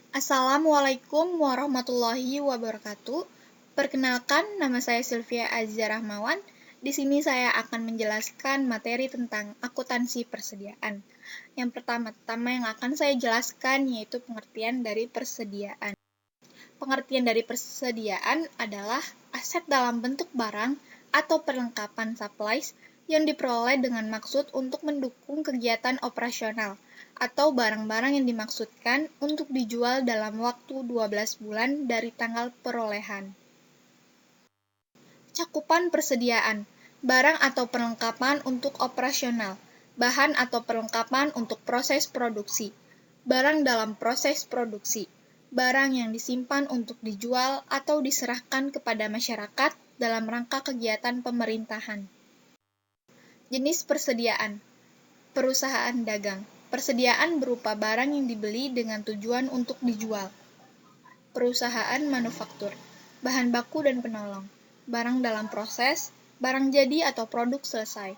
Assalamualaikum warahmatullahi wabarakatuh. Perkenalkan, nama saya Sylvia Azza Rahmawan. Di sini saya akan menjelaskan materi tentang akuntansi persediaan. Yang pertama-tama yang akan saya jelaskan yaitu pengertian dari persediaan. Pengertian dari persediaan adalah aset dalam bentuk barang atau perlengkapan supplies yang diperoleh dengan maksud untuk mendukung kegiatan operasional atau barang-barang yang dimaksudkan untuk dijual dalam waktu 12 bulan dari tanggal perolehan. Cakupan persediaan, barang atau perlengkapan untuk operasional, bahan atau perlengkapan untuk proses produksi, barang dalam proses produksi, barang yang disimpan untuk dijual atau diserahkan kepada masyarakat dalam rangka kegiatan pemerintahan. Jenis persediaan, perusahaan dagang. Persediaan berupa barang yang dibeli dengan tujuan untuk dijual. Perusahaan manufaktur, bahan baku dan penolong, barang dalam proses, barang jadi atau produk selesai.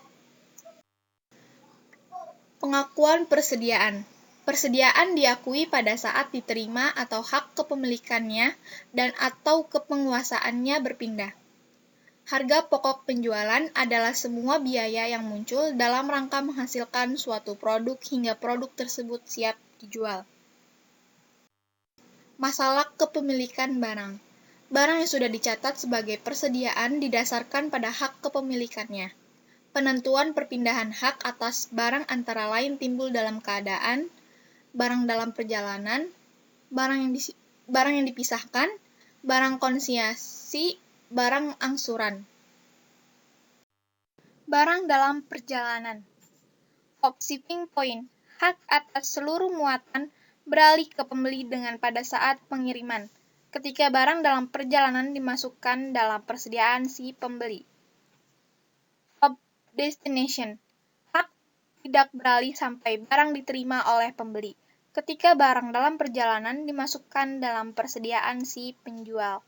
Pengakuan persediaan. Persediaan diakui pada saat diterima atau hak kepemilikannya dan atau kepenguasaannya berpindah. Harga pokok penjualan adalah semua biaya yang muncul dalam rangka menghasilkan suatu produk hingga produk tersebut siap dijual. Masalah kepemilikan barang. Barang yang sudah dicatat sebagai persediaan didasarkan pada hak kepemilikannya. Penentuan perpindahan hak atas barang antara lain timbul dalam keadaan barang dalam perjalanan, barang yang dipisahkan, barang konsinyasi, barang angsuran. Barang dalam perjalanan. Hop shipping point, hak atas seluruh muatan beralih ke pembeli dengan pada saat pengiriman, ketika barang dalam perjalanan dimasukkan dalam persediaan si pembeli. Hop destination, hak tidak beralih sampai barang diterima oleh pembeli, ketika barang dalam perjalanan dimasukkan dalam persediaan si penjual.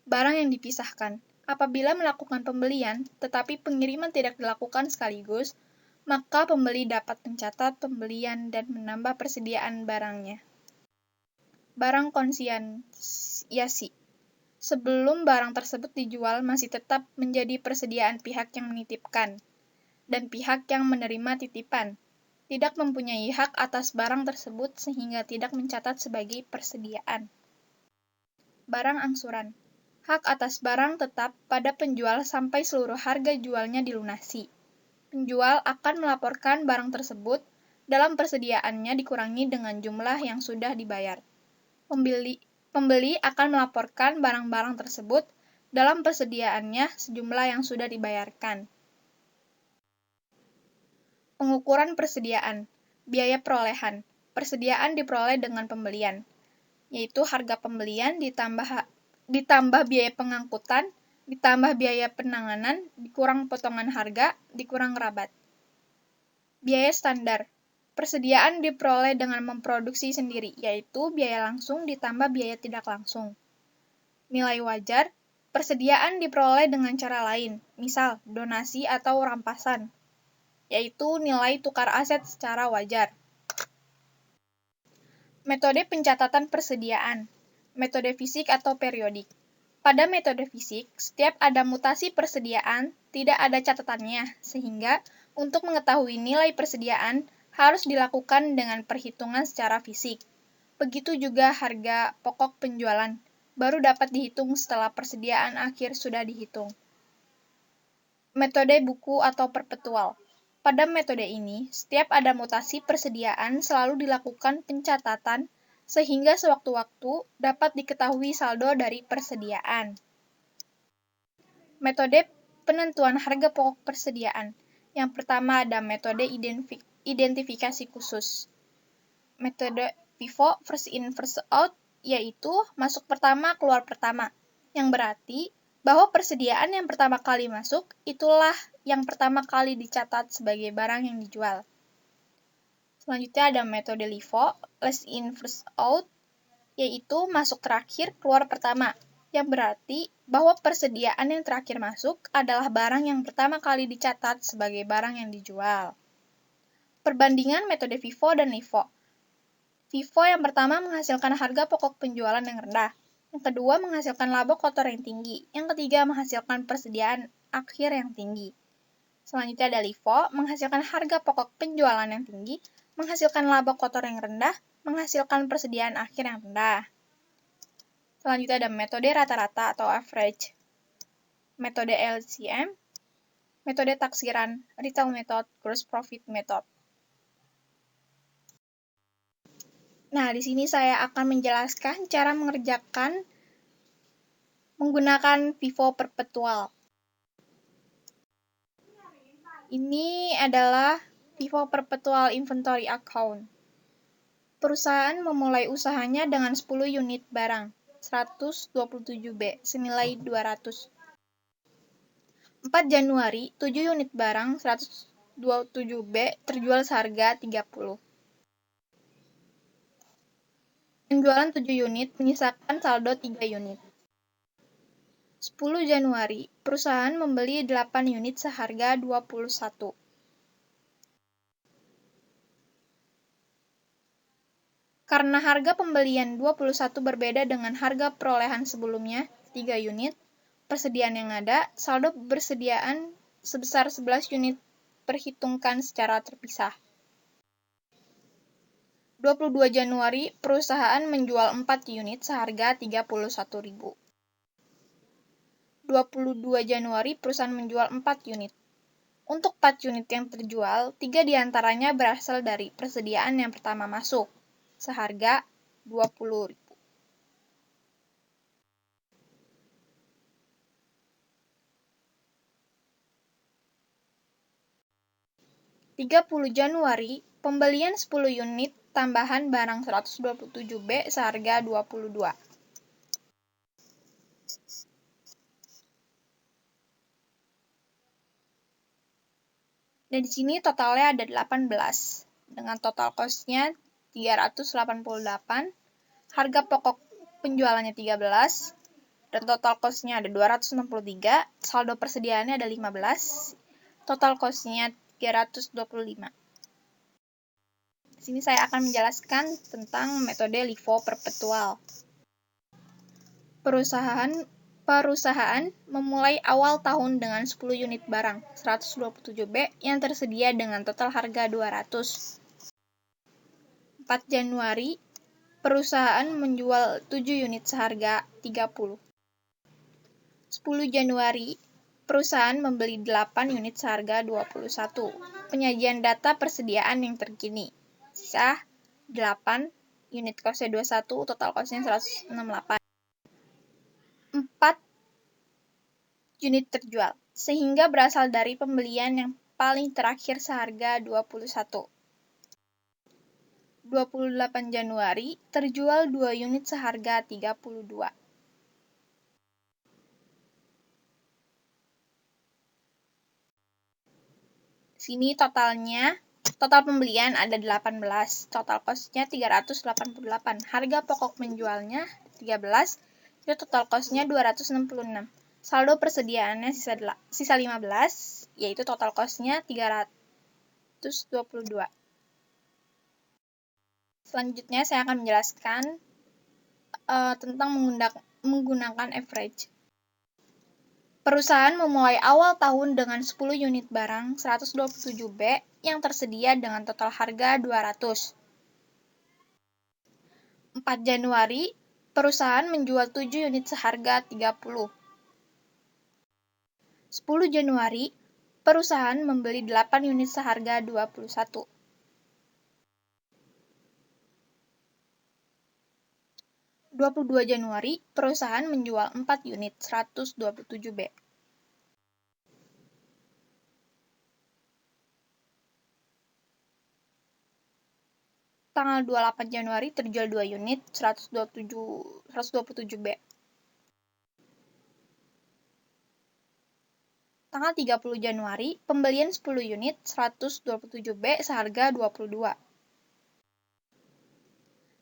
Barang yang dipisahkan. Apabila melakukan pembelian, tetapi pengiriman tidak dilakukan sekaligus, maka pembeli dapat mencatat pembelian dan menambah persediaan barangnya. Barang konsinyasi. Sebelum barang tersebut dijual masih tetap menjadi persediaan pihak yang menitipkan, dan pihak yang menerima titipan tidak mempunyai hak atas barang tersebut sehingga tidak mencatat sebagai persediaan. Barang angsuran. Hak atas barang tetap pada penjual sampai seluruh harga jualnya dilunasi. Penjual akan melaporkan barang tersebut dalam persediaannya dikurangi dengan jumlah yang sudah dibayar. Pembeli akan melaporkan barang-barang tersebut dalam persediaannya sejumlah yang sudah dibayarkan. Pengukuran persediaan, biaya perolehan. Persediaan diperoleh dengan pembelian, yaitu harga pembelian ditambah biaya pengangkutan, ditambah biaya penanganan, dikurang potongan harga, dikurang rabat. Biaya standar. Persediaan diperoleh dengan memproduksi sendiri, yaitu biaya langsung ditambah biaya tidak langsung. Nilai wajar. Persediaan diperoleh dengan cara lain, misal donasi atau rampasan, yaitu nilai tukar aset secara wajar. Metode pencatatan persediaan. Metode fisik atau periodik. Pada metode fisik, setiap ada mutasi persediaan, tidak ada catatannya, sehingga untuk mengetahui nilai persediaan harus dilakukan dengan perhitungan secara fisik. Begitu juga harga pokok penjualan, baru dapat dihitung setelah persediaan akhir sudah dihitung. Metode buku atau perpetual. Pada metode ini, setiap ada mutasi persediaan selalu dilakukan pencatatan sehingga sewaktu-waktu dapat diketahui saldo dari persediaan. Metode penentuan harga pokok persediaan. Yang pertama ada metode identifikasi khusus. Metode FIFO, first in, first out, yaitu masuk pertama, keluar pertama, yang berarti bahwa persediaan yang pertama kali masuk, itulah yang pertama kali dicatat sebagai barang yang dijual. Selanjutnya ada metode LIFO, last in, first out, yaitu masuk terakhir, keluar pertama, yang berarti bahwa persediaan yang terakhir masuk adalah barang yang pertama kali dicatat sebagai barang yang dijual. Perbandingan metode FIFO dan LIFO. FIFO yang pertama menghasilkan harga pokok penjualan yang rendah. Yang kedua menghasilkan laba kotor yang tinggi. Yang ketiga menghasilkan persediaan akhir yang tinggi. Selanjutnya ada LIFO, menghasilkan harga pokok penjualan yang tinggi, menghasilkan laba kotor yang rendah, menghasilkan persediaan akhir yang rendah. Selanjutnya ada metode rata-rata atau average, metode LCM, metode taksiran, retail method, gross profit method. Nah, di sini saya akan menjelaskan cara mengerjakan menggunakan FIFO perpetual. Ini adalah FIFO perpetual inventory account. Perusahaan memulai usahanya dengan 10 unit barang, 127B, senilai 200. 4 Januari, 7 unit barang, 127B, terjual seharga 30. Penjualan 7 unit menyisakan saldo 3 unit. 10 Januari, perusahaan membeli 8 unit seharga 21. Karena harga pembelian 21 berbeda dengan harga perolehan sebelumnya, 3 unit, persediaan yang ada, saldo persediaan sebesar 11 unit perhitungkan secara terpisah. 22 Januari, perusahaan menjual 4 unit seharga 31.000. 22 Januari, perusahaan menjual 4 unit. Untuk 4 unit yang terjual, 3 diantaranya berasal dari persediaan yang pertama masuk, seharga 20.000. 30 Januari, pembelian 10 unit tambahan barang 127B seharga 22. Dan di sini totalnya ada 18, dengan total cost-nya 388, harga pokok penjualannya 13, dan total cost-nya ada 263, saldo persediaannya ada 15, total cost-nya 325. Di sini saya akan menjelaskan tentang metode LIFO perpetual. Perusahaan memulai awal tahun dengan 10 unit barang, 127B, yang tersedia dengan total harga 200. 4 Januari, perusahaan menjual 7 unit seharga 30. 10 Januari, perusahaan membeli 8 unit seharga 21. Penyajian data persediaan yang terkini. Sisa 8, unit cost-nya 21, total cost-nya 168. 4 unit terjual, sehingga berasal dari pembelian yang paling terakhir seharga 21. 28 Januari, terjual 2 unit seharga 32. Sini total pembelian ada 18, total cost-nya 388, harga pokok menjualnya 13, itu total cost-nya 266. Saldo persediaannya sisa 15, yaitu total cost-nya 322. Selanjutnya saya akan menjelaskan tentang menggunakan average. Perusahaan memulai awal tahun dengan 10 unit barang 127B yang tersedia dengan total harga 200. 4 Januari, perusahaan menjual 7 unit seharga 30. 10 Januari, perusahaan membeli 8 unit seharga 21. 22 Januari, perusahaan menjual 4 unit 127B. Tanggal 28 Januari terjual 2 unit 127B. Tanggal 30 Januari, pembelian 10 unit 127B seharga 22.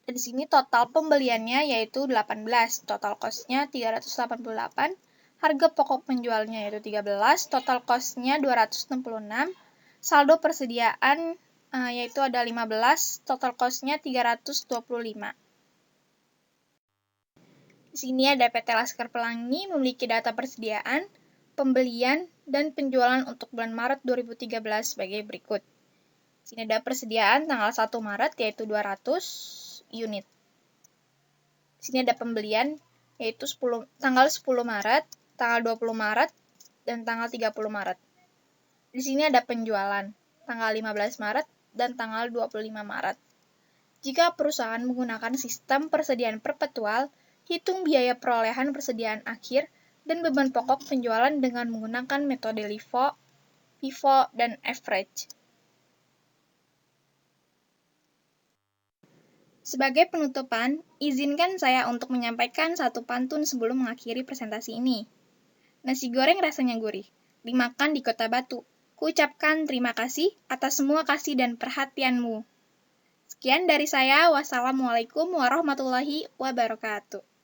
Dan di sini total pembeliannya yaitu 18, total cost-nya 388, harga pokok penjualnya yaitu 13, total cost-nya 266, saldo persediaan yaitu ada 15, total cost-nya 325. Di sini ada PT Laskar Pelangi memiliki data persediaan, pembelian, dan penjualan untuk bulan Maret 2013 sebagai berikut. Di sini ada persediaan tanggal 1 Maret yaitu 200 unit. Di sini ada pembelian yaitu tanggal 10 Maret, tanggal 20 Maret, dan tanggal 30 Maret. Di sini ada penjualan tanggal 15 Maret dan tanggal 25 Maret. Jika perusahaan menggunakan sistem persediaan perpetual, hitung biaya perolehan persediaan akhir dan beban pokok penjualan dengan menggunakan metode LIFO, FIFO, dan average. Sebagai penutupan, izinkan saya untuk menyampaikan satu pantun sebelum mengakhiri presentasi ini. Nasi goreng rasanya gurih, dimakan di Kota Batu. Kuucapkan terima kasih atas semua kasih dan perhatianmu. Sekian dari saya. Wassalamualaikum warahmatullahi wabarakatuh.